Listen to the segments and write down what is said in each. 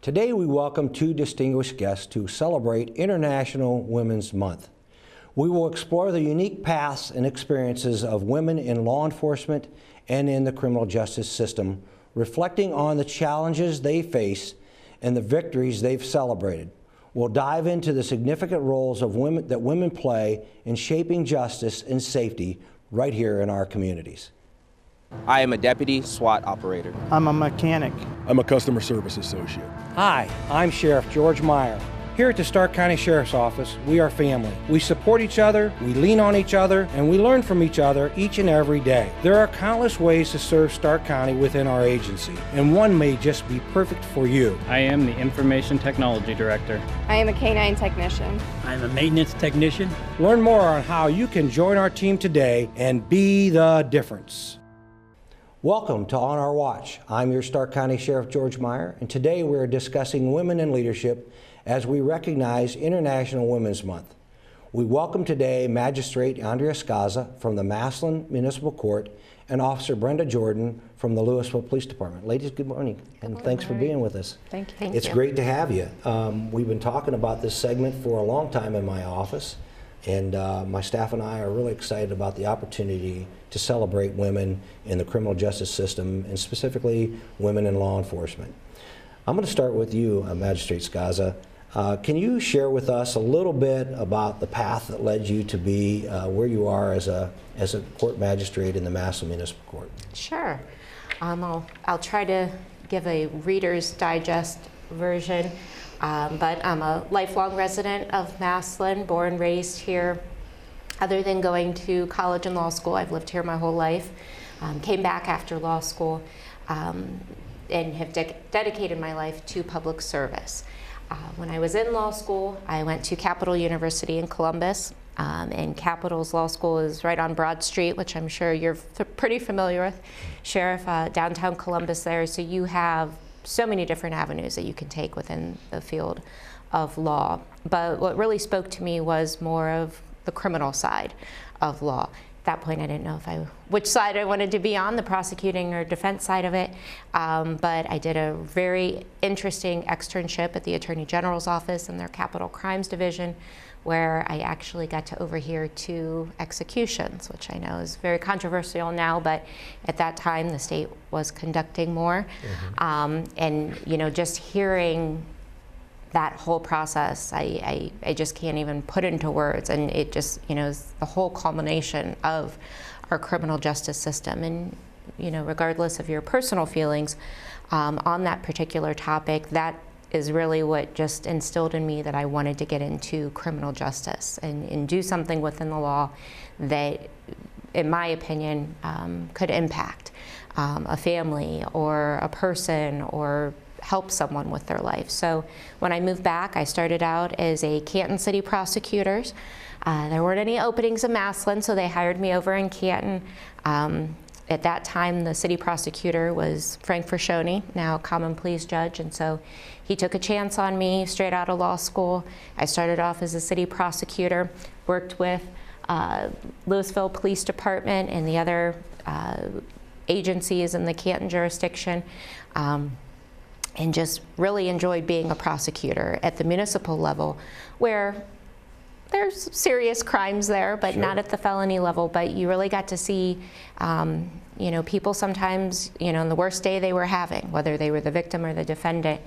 Today we welcome two distinguished guests to celebrate International Women's Month. We will explore the unique paths and experiences of women in law enforcement and in the criminal justice system, reflecting on the challenges they face and the victories they've celebrated. We'll dive into the significant roles of that women play in shaping justice and safety right here in our communities. I am a deputy SWAT operator. I'm a mechanic. I'm a customer service associate. Hi, I'm Sheriff George Meyer. Here at the Stark County Sheriff's Office, we are family. We support each other, we lean on each other, and we learn from each other each and every day. There are countless ways to serve Stark County within our agency, and one may just be perfect for you. I am the Information Technology Director. I am a canine technician. I'm a maintenance technician. Learn more on how you can join our team today and be the difference. Welcome to On Our Watch. I'm your Stark County Sheriff George Meyer, and today we're discussing women in leadership as we recognize International Women's Month. We welcome today Magistrate Andrea Scaza from the Massillon Municipal Court and Officer Brenda Jordan from the Louisville Police Department. Ladies, good morning, and thanks for being with us. Thank you. It's great to have you. We've been talking about this segment for a long time in my office, and my staff and I are really excited about the opportunity to celebrate women in the criminal justice system, and specifically women in law enforcement. I'm going to start with you, Magistrate Scaza. Can you share with us a little bit about the path that led you to be where you are as a court magistrate in the Massillon Municipal Court? Sure. I'll try to give a Reader's Digest version, but I'm a lifelong resident of Massillon, born, raised here. Other than going to college and law school, I've lived here my whole life. Came back after law school and have dedicated my life to public service. When I was in law school, I went to Capital University in Columbus, and Capital's law school is right on Broad Street, which I'm sure you're pretty familiar with, Sheriff, downtown Columbus there. So you have so many different avenues that you can take within the field of law. But what really spoke to me was more of the criminal side of law. At that point, I didn't know which side I wanted to be on, the prosecuting or defense side of it. But I did a very interesting externship at the Attorney General's office in their Capital Crimes Division, where I actually got to overhear 2 executions, which I know is very controversial now, but at that time the state was conducting more. And just hearing that whole process, I just can't even put into words, and it just is the whole culmination of our criminal justice system. And regardless of your personal feelings on that particular topic, that is really what just instilled in me that I wanted to get into criminal justice and do something within the law that, in my opinion, could impact a family or a person or help someone with their life. So when I moved back, I started out as a Canton City prosecutor. There weren't any openings in Massillon, so they hired me over in Canton. At that time, the city prosecutor was Frank Frascione, now common pleas judge, and so he took a chance on me straight out of law school. I started off as a city prosecutor, worked with Louisville Police Department and the other agencies in the Canton jurisdiction, and just really enjoyed being a prosecutor at the municipal level, where there's serious crimes there, but Sure. not at the felony level. But you really got to see, people sometimes, in the worst day they were having, whether they were the victim or the defendant.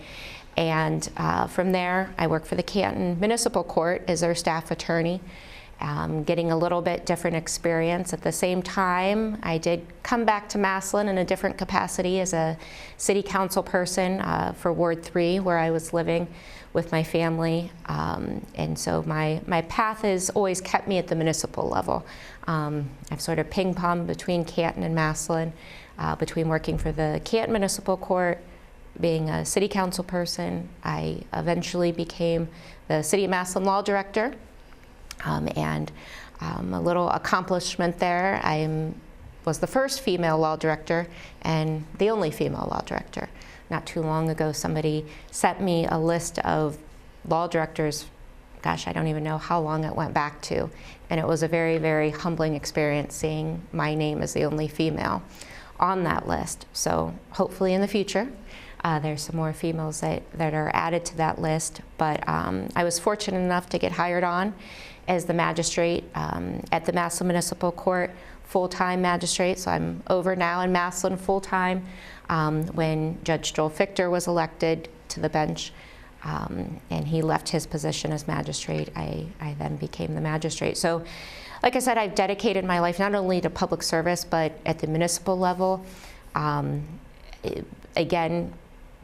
And from there, I worked for the Canton Municipal Court as their staff attorney, getting a little bit different experience. At the same time, I did come back to Massillon in a different capacity as a city council person for Ward 3, where I was living with my family. And so my path has always kept me at the municipal level. I've sort of ping-ponged between Canton and Massillon, between working for the Canton Municipal Court, being a city council person. I eventually became the City of Massillon Law Director. And a little accomplishment there, I was the first female law director and the only female law director. Not too long ago, somebody sent me a list of law directors. Gosh, I don't even know how long it went back to. And it was a very, very humbling experience seeing my name as the only female on that list. So hopefully in the future, There's some more females that are added to that list, but I was fortunate enough to get hired on as the magistrate at the Massillon Municipal Court, full-time magistrate, so I'm over now in Massillon full-time. When Judge Joel Fichter was elected to the bench, and he left his position as magistrate, I then became the magistrate. So, like I said, I've dedicated my life not only to public service, but at the municipal level. Again,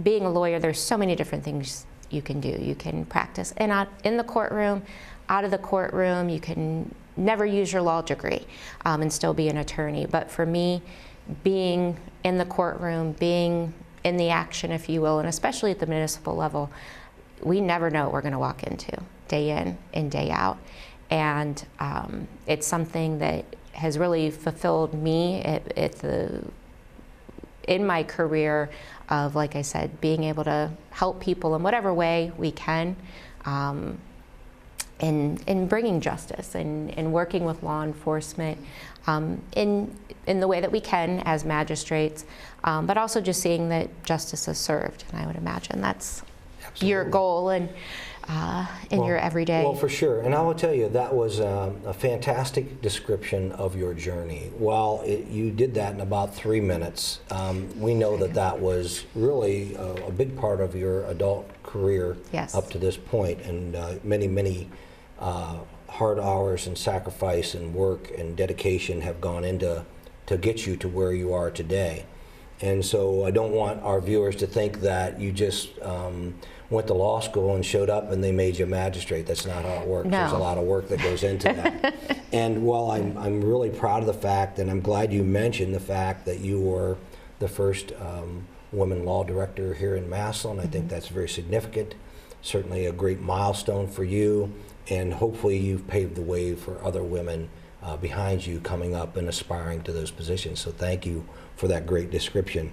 being a lawyer, there's so many different things you can do. You can practice in the courtroom, out of the courtroom. You can never use your law degree and still be an attorney. But for me, being in the courtroom, being in the action, if you will, and especially at the municipal level, we never know what we're going to walk into day in and day out. And it's something that has really fulfilled me in my career of, like I said, being able to help people in whatever way we can, in bringing justice and working with law enforcement in the way that we can as magistrates, but also just seeing that justice is served. And I would imagine that's your goal and in your everyday. Well, for sure. And I will tell you, that was a fantastic description of your journey. While you did that in about 3 minutes, we know that that was really a big part of your adult career. Yes. Up to this point, and many hard hours and sacrifice and work and dedication have gone into to get you to where you are today. And so I don't want our viewers to think that you just went to law school and showed up and they made you a magistrate. That's not how it works. No. There's a lot of work that goes into that. And while I'm really proud of the fact, and I'm glad you mentioned the fact that you were the first woman law director here in Massillon, I think that's very significant. Certainly a great milestone for you, and hopefully you've paved the way for other women behind you coming up and aspiring to those positions. So thank you for that great description.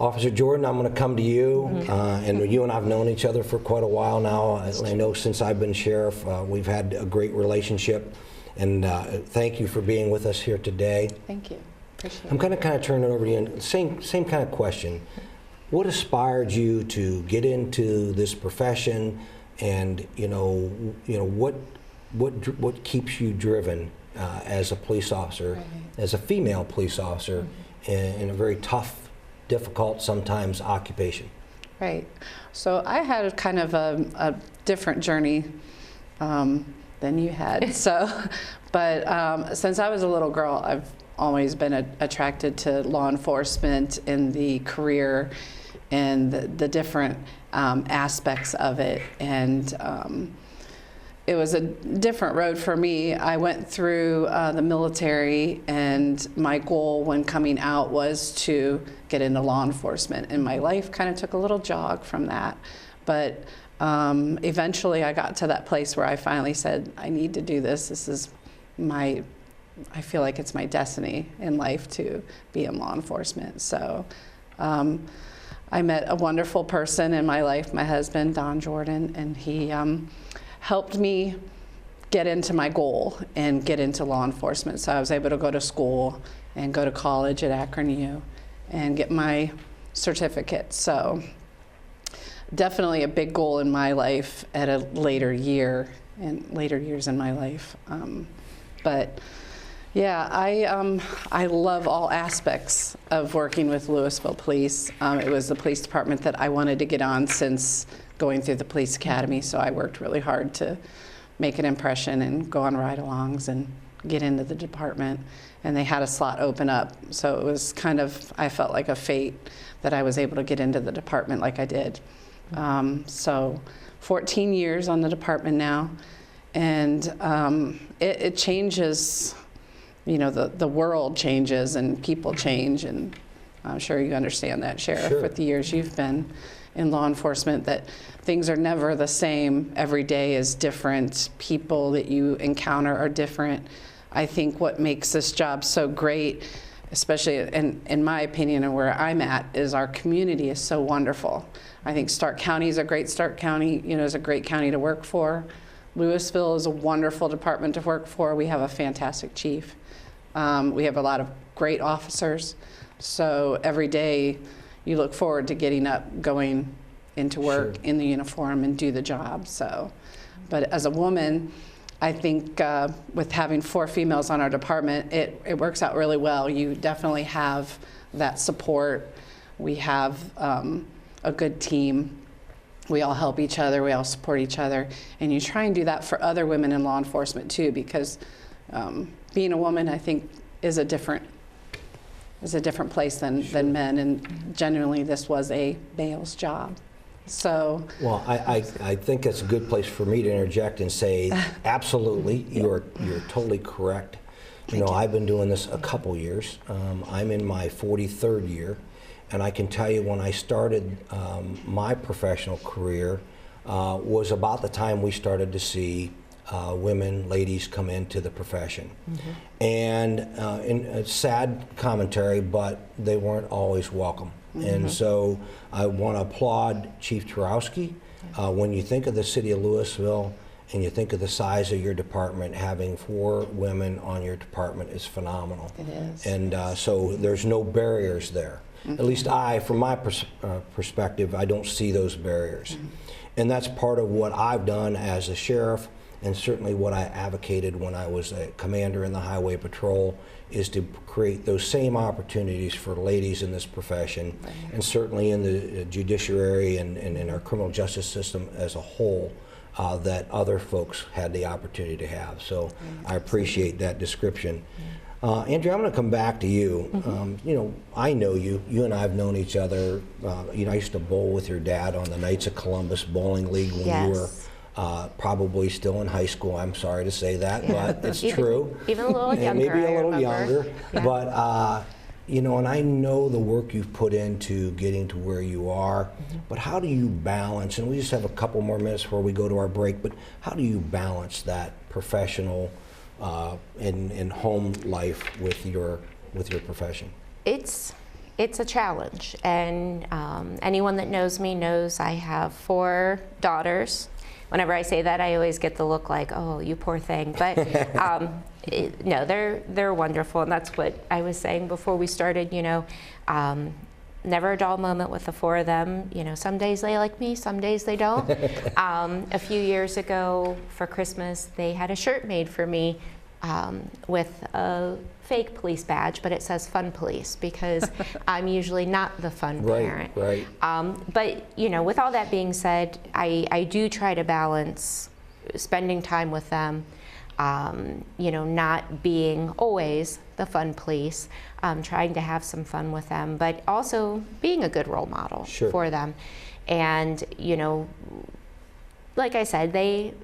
Officer Jordan, I'm going to come to you, and you and I have known each other for quite a while now. I know since I've been sheriff, we've had a great relationship, and thank you for being with us here today. Thank you. Appreciate I'm it. going to kind of turn it over to you. And same kind of question. What inspired you to get into this profession, and what keeps you driven as a police officer, as a female police officer, in a very tough, difficult, sometimes occupation? Right. So I had kind of a different journey than you had. But since I was a little girl, I've always been attracted to law enforcement and the career and the different aspects of it. And it was a different road for me. I went through the military, and my goal when coming out was to get into law enforcement. And my life kind of took a little jog from that. But eventually I got to that place where I finally said, I need to do this. This is I feel like it's my destiny in life to be in law enforcement. So I met a wonderful person in my life, my husband, Don Jordan, and he helped me get into my goal and get into law enforcement. So I was able to go to school and go to college at Akron U and get my certificate. So definitely a big goal in my life at a later years in my life. But yeah, I love all aspects of working with Louisville Police. It was the police department that I wanted to get on since going through the police academy, so I worked really hard to make an impression and go on ride-alongs and get into the department. And they had a slot open up, so it was kind of, I felt like a fate that I was able to get into the department like I did. So 14 years on the department now, and it changes. You know, the world changes and people change, and I'm sure you understand that, Sheriff, Sure. with the years you've been in law enforcement, that things are never the same. Every day is different. People that you encounter are different. I think what makes this job so great, especially in my opinion and where I'm at, is our community is so wonderful. I think Stark County is a great is a great county to work for. Louisville is a wonderful department to work for. We have a fantastic chief. We have a lot of great officers. So every day you look forward to getting up, going into work in the uniform and do the job. So, but as a woman, I think with having 4 females on our department, it works out really well. You definitely have that support. We have a good team. We all help each other, we all support each other, and you try and do that for other women in law enforcement too, because being a woman, I think, is a different place than men, and generally this was a male's job. So, well, I think it's a good place for me to interject and say, absolutely, you're totally correct. You know, I've been doing this a couple years. I'm in my 43rd year, and I can tell you when I started my professional career was about the time we started to see women, ladies come into the profession. And in a sad commentary, but they weren't always welcome. And so I want to applaud Chief Turowski. When you think of the city of Louisville and you think of the size of your department, having 4 women on your department is phenomenal. It is. And so there's no barriers there. At least from my perspective, I don't see those barriers. And that's part of what I've done as a sheriff, and certainly what I advocated when I was a commander in the Highway Patrol, is to create those same opportunities for ladies in this profession, and certainly in the judiciary and in our criminal justice system as a whole, that other folks had the opportunity to have. So I appreciate that description. Andrea, I'm going to come back to you. You know, I know you. You and I have known each other. You know, I used to bowl with your dad on the Knights of Columbus Bowling League when you were probably still in high school. I'm sorry to say that, but it's true. Even a little younger. Maybe a little I younger. But, you know, and I know the work you've put into getting to where you are, but how do you balance, and we just have a couple more minutes before we go to our break, but how do you balance that professional in home life with your profession? It's a challenge, and anyone that knows me knows I have 4 daughters. Whenever I say that, I always get the look like, "Oh, you poor thing." But no, they're wonderful, and that's what I was saying before we started. You know, never a dull moment with the 4 of them. You know, some days they like me, some days they don't. A few years ago for Christmas, they had a shirt made for me with a fake police badge, but it says Fun Police, because I'm usually not the fun parent. Right. But you know, with all that being said, I do try to balance spending time with them, you know, not being always the fun police, trying to have some fun with them, but also being a good role model for them. And you know, like I said, they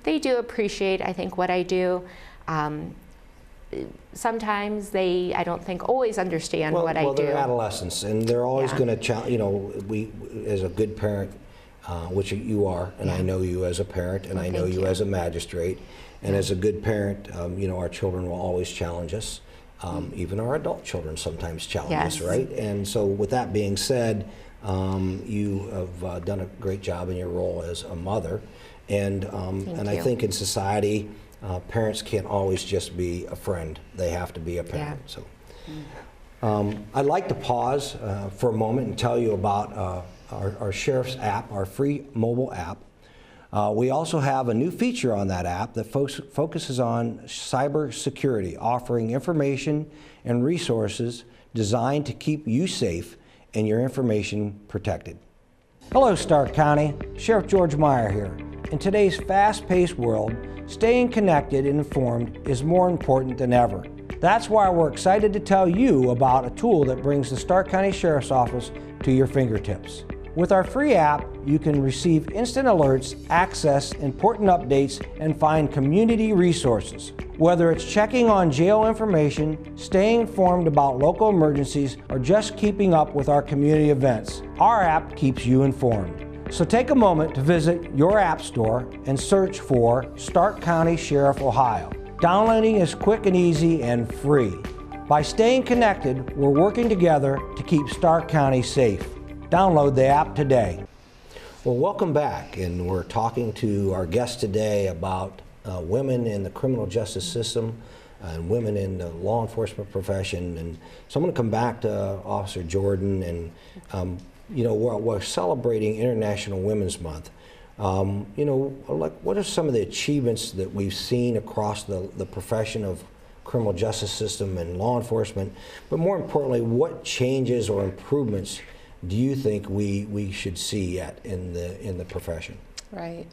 do appreciate, I think, what I do. Sometimes I don't think always understand what I do. Well, they're adolescents, and they're always going to challenge. You know, we as a good parent, which you are, and I know you as a parent, and I know you as a magistrate, and as a good parent, you know, our children will always challenge us. Even our adult children sometimes challenge us, right? And so, with that being said, you have done a great job in your role as a mother, and I think in society, parents can't always just be a friend. They have to be a parent. So, I'd like to pause for a moment and tell you about our Sheriff's app, our free mobile app. We also have a new feature on that app that focuses on cyber security, offering information and resources designed to keep you safe and your information protected. Hello, Stark County. Sheriff George Meyer here. In today's fast-paced world, staying connected and informed is more important than ever. That's why we're excited to tell you about a tool that brings the Stark County Sheriff's Office to your fingertips. With our free app, you can receive instant alerts, access important updates, and find community resources. Whether it's checking on jail information, staying informed about local emergencies, or just keeping up with our community events, our app keeps you informed. So take a moment to visit your app store and search for Stark County Sheriff Ohio. Downloading is quick and easy and free. By staying connected, we're working together to keep Stark County safe. Download the app today. Well, welcome back, and we're talking to our guest today about women in the criminal justice system. and women in the law enforcement profession. And so I'm going to come back to Officer Jordan, and you know, we're celebrating International Women's Month. You know, like, what are some of the achievements that we've seen across the profession of criminal justice system and law enforcement? But more importantly, what changes or improvements do you think we should see yet in the profession? Right.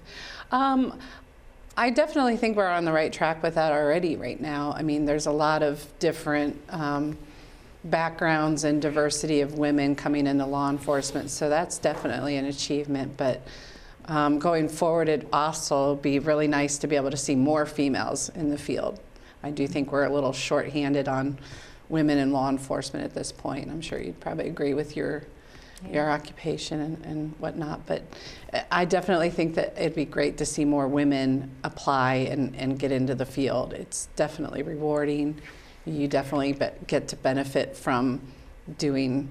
I definitely think we're on the right track with that already right now. I mean, there's a lot of different backgrounds and diversity of women coming into law enforcement, so that's definitely an achievement. But going forward, it'd also be really nice to be able to see more females in the field. I do think we're a little short-handed on women in law enforcement at this point. I'm sure you'd probably agree with your occupation and whatnot, but I definitely think that it'd be great to see more women apply and get into the field. It's definitely rewarding. You definitely get to benefit from doing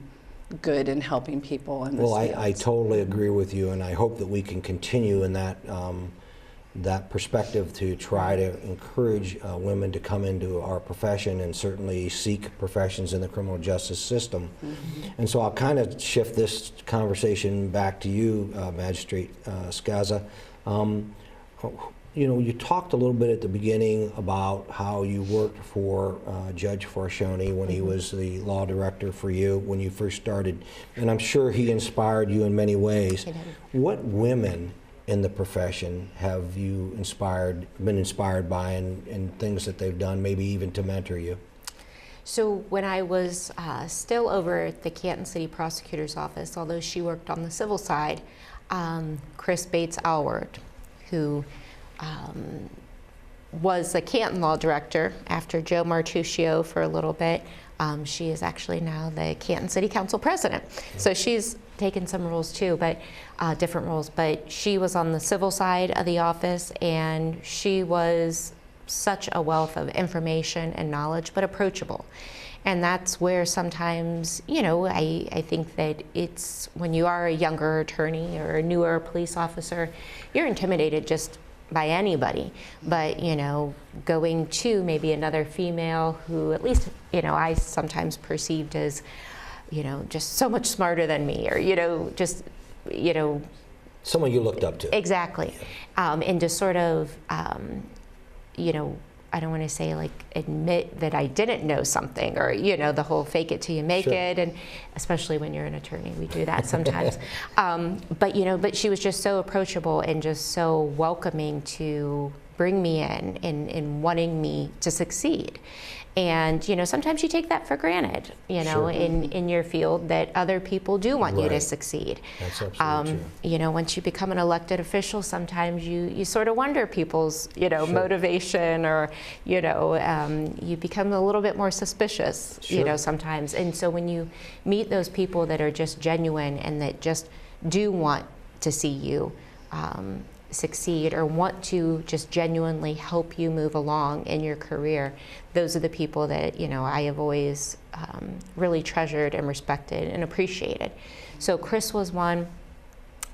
good and helping people in this Well, field. I totally agree with you, and I hope that we can continue in that that perspective to try to encourage women to come into our profession and certainly seek professions in the criminal justice system. And so I'll kind of shift this conversation back to you, Magistrate Skaza. You know, you talked a little bit at the beginning about how you worked for Judge Forcione when he was the law director for you when you first started, and I'm sure he inspired you in many ways. What women in the profession have you been inspired by, and things that they've done, maybe even to mentor you? So when I was still over at the Canton City Prosecutor's Office, although she worked on the civil side, Chris Bates Alward, who was the Canton Law Director after Joe Martuccio for a little bit. She is actually now the Canton City Council President. So she's taken some roles too, but different roles. But she was on the civil side of the office, and she was such a wealth of information and knowledge, but approachable. And that's where sometimes, you know, I think that it's when you are a younger attorney or a newer police officer, you're intimidated just by anybody. But, you know, going to maybe another female who at least, you know, I sometimes perceived as, you know, just so much smarter than me, or, you know, just, you know. Someone you looked up to. Exactly. And just sort of, you know, I don't want to say like admit that I didn't know something, or, you know, the whole fake it till you make it, and especially when you're an attorney, we do that sometimes. But, you know, but she was just so approachable and just so welcoming to bring me in wanting me to succeed. And, you know, sometimes you take that for granted, you know, in your field, that other people do want you to succeed. That's absolutely true. You know, once you become an elected official, sometimes you sort of wonder people's, you know, motivation, or, you know, you become a little bit more suspicious, you know, sometimes. And so when you meet those people that are just genuine and that just do want to see you succeed, or want to just genuinely help you move along in your career, those are the people that, you know, I have always really treasured and respected and appreciated. So Chris was one.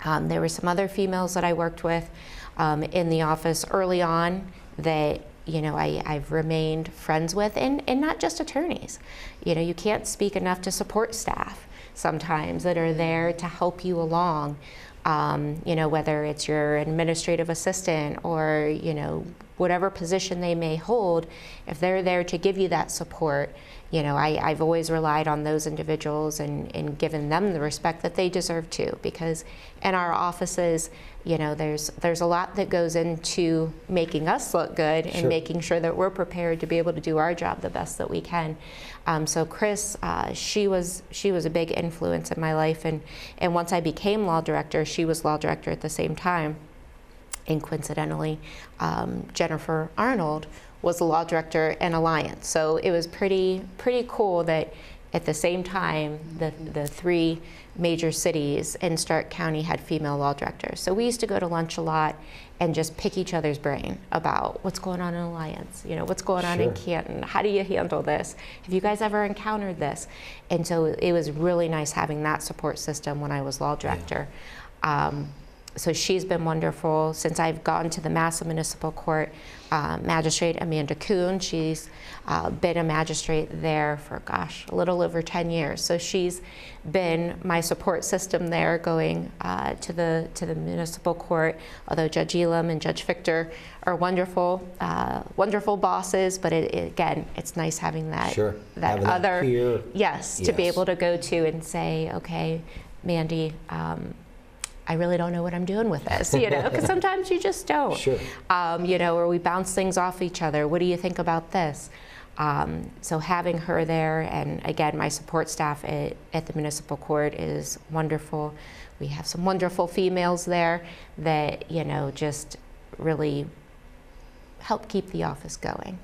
There were some other females that I worked with in the office early on that, you know, I've remained friends with, and not just attorneys. You know, you can't speak enough to support staff sometimes that are there to help you along. You know, whether it's your administrative assistant or, you know, whatever position they may hold, if they're there to give you that support, you know, I've always relied on those individuals and given them the respect that they deserve too, because in our offices, you know, there's a lot that goes into making us look good and making sure that we're prepared to be able to do our job the best that we can. So Chris, she was a big influence in my life, and once I became law director, she was law director at the same time. And coincidentally, Jennifer Arnold was the law director in Alliance. So it was pretty cool that at the same time, the three major cities in Stark County had female law directors. So we used to go to lunch a lot and just pick each other's brain about what's going on in Alliance, you know, what's going on in Canton, how do you handle this? Have you guys ever encountered this? And so it was really nice having that support system when I was law director. So she's been wonderful. Since I've gone to the Massillon Municipal Court, Magistrate Amanda Kuhn, she's been a magistrate there for, gosh, a little over 10 years. So she's been my support system there going to the municipal court, although Judge Elam and Judge Victor are wonderful, wonderful bosses, but again, it's nice having that, Sure. that Having that other, peer. yes, to be Yes. able to go to and say, okay, Mandy, I really don't know what I'm doing with this, you know, because sometimes you just don't. Sure. You know, or we bounce things off each other. What do you think about this? So having her there, and again, my support staff at the municipal court is wonderful. We have some wonderful females there that, you know, just really help keep the office going.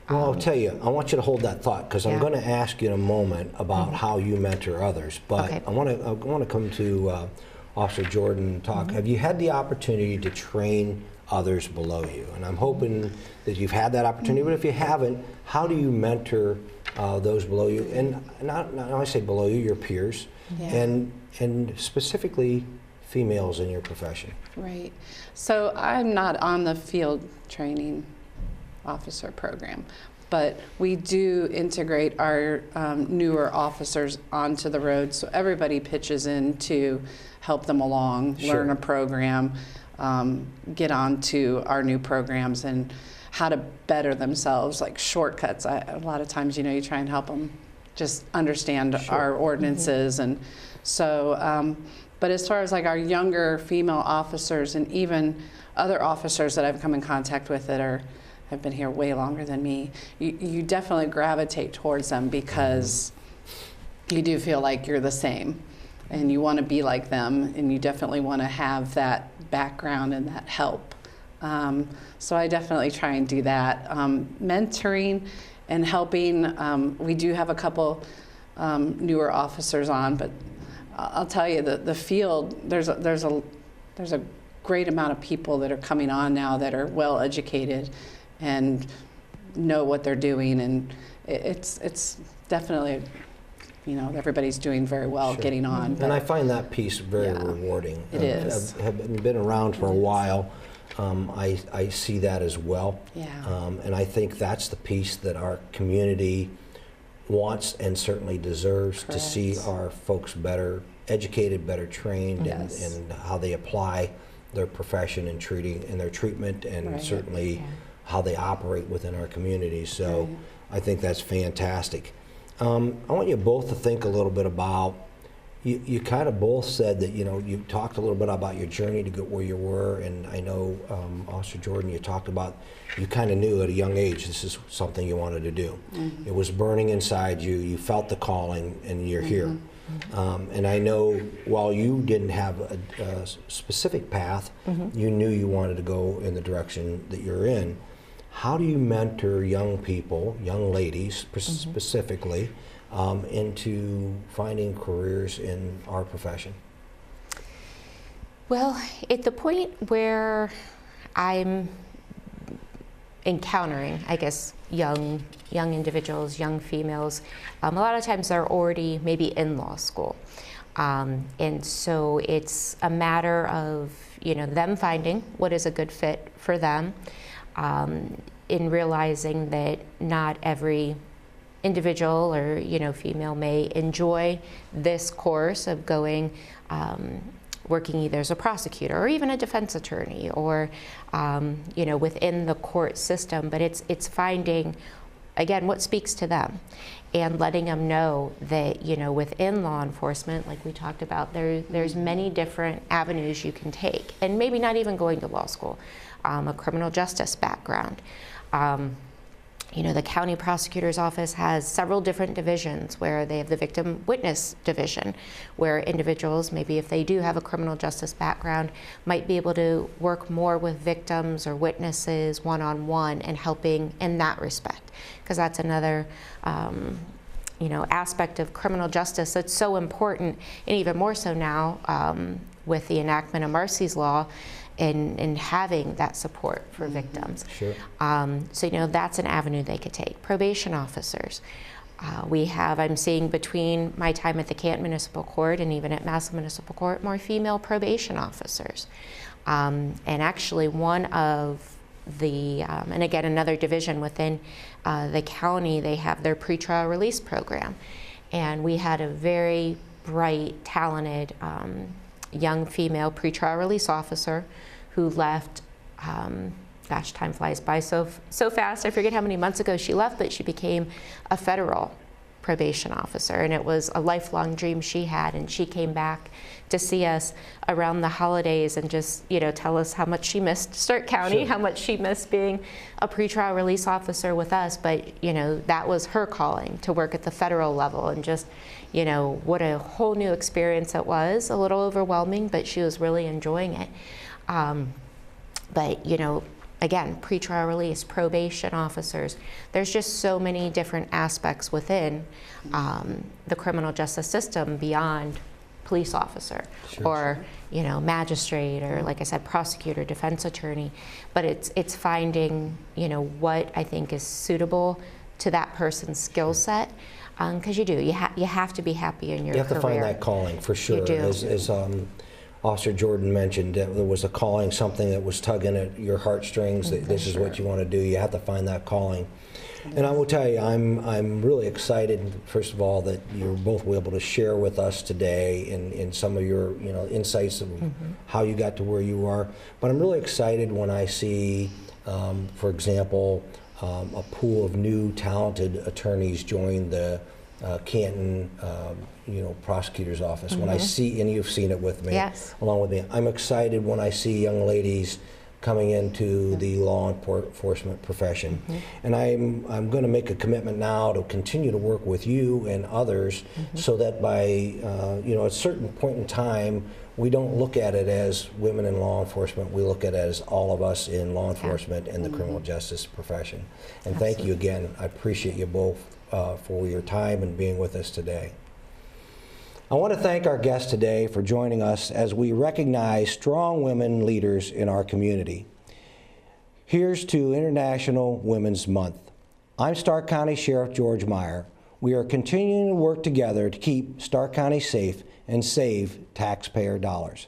Well, I'll tell you, I want you to hold that thought, because I'm Yeah. going to ask you in a moment about how you mentor others. But Okay. I want to come to Officer Jordan and talk. Have you had the opportunity to train others below you? And I'm hoping that you've had that opportunity. But if you haven't, how do you mentor those below you? And not when I say below you, your peers, Yeah. and specifically females in your profession. Right. So I'm not on the field training officer program, but we do integrate our newer officers onto the road, so everybody pitches in to help them along, Sure. learn a program, get onto our new programs and how to better themselves, like shortcuts. A lot of times, you know, you try and help them just understand Sure. our ordinances. And so, but as far as like our younger female officers and even other officers that I've come in contact with that have been here way longer than me, you definitely gravitate towards them because you do feel like you're the same and you want to be like them, and you definitely want to have that background and that help. So I definitely try and do that. Mentoring and helping, we do have a couple newer officers on, but I'll tell you that the field, there's a great amount of people that are coming on now that are well educated and know what they're doing, and it's definitely, you know, everybody's doing very well Sure. getting on. And I find that piece very Yeah, rewarding. it is. I've been around for a while. I see that as well. Yeah. And I think that's the piece that our community wants and certainly deserves to see Correct. our folks better educated, better trained, Yes. and how they apply their profession and their treatment, and Right. certainly how they operate within our community. So Right. I think that's fantastic. I want you both to think a little bit about, you kind of both said that, you know, you talked a little bit about your journey to get where you were, and I know, Officer Jordan, you talked about, you kind of knew at a young age this is something you wanted to do. It was burning inside you, you felt the calling, and you're here. And I know while you didn't have a specific path, you knew you wanted to go in the direction that you're in. How do you mentor young people, young ladies specifically, into finding careers in our profession? Well, at the point where I'm encountering, I guess, young individuals, young females, a lot of times they're already maybe in law school. And so it's a matter of, you know, them finding what is a good fit for them, in realizing that not every individual or, you know, female may enjoy this course of going, working either as a prosecutor or even a defense attorney or, you know, within the court system. But it's finding, again, what speaks to them and letting them know that, you know, within law enforcement, like we talked about, there's many different avenues you can take, and maybe not even going to law school, a criminal justice background. You know, the county prosecutor's office has several different divisions where they have the victim witness division, where individuals, maybe if they do have a criminal justice background, might be able to work more with victims or witnesses one-on-one and helping in that respect. Because that's another, you know, aspect of criminal justice that's so important, and even more so now with the enactment of Marsy's Law, and having that support for victims. Sure. So, you know, that's an avenue they could take. Probation officers. I'm seeing between my time at the Canton Municipal Court and even at Massillon Municipal Court, more female probation officers. And actually one of the, and again, another division within the county, they have their pretrial release program. And we had a very bright, talented young female pretrial release officer who left, gosh, time flies by so fast. I forget how many months ago she left, but she became a federal probation officer, and it was a lifelong dream she had, and she came back to see us around the holidays and just, you know, tell us how much she missed Stark County, how much she missed being a pretrial release officer with us, but, you know, that was her calling, to work at the federal level, and just, you know, what a whole new experience it was. A little overwhelming, but she was really enjoying it. But, you know, again, pretrial release, probation officers, there's just so many different aspects within the criminal justice system beyond police officer or, you know, magistrate, or, like I said, prosecutor, defense attorney. But it's finding, you know, what I think is suitable to that person's skill set. Because you have to be happy in your career. You have to find that calling, for sure. You do. As Officer Jordan mentioned, there was a calling, something that was tugging at your heartstrings, that this is what you want to do. You have to find that calling. And I will tell you, I'm really excited, first of all, that you're both able to share with us today in some of your, you know, insights of how you got to where you are. But I'm really excited when I see, for example, a pool of new talented attorneys join the Canton, you know, prosecutor's office. When I see, and you've seen it with me, along with me, I'm excited when I see young ladies coming into the law enforcement profession. And I'm going to make a commitment now to continue to work with you and others, so that by you know, at a certain point in time, we don't look at it as women in law enforcement. We look at it as all of us in law enforcement and the criminal justice profession. And thank you again. I appreciate you both for your time and being with us today. I want to thank our guests today for joining us as we recognize strong women leaders in our community. Here's to International Women's Month. I'm Stark County Sheriff George Meyer. We are continuing to work together to keep Stark County safe and save taxpayer dollars.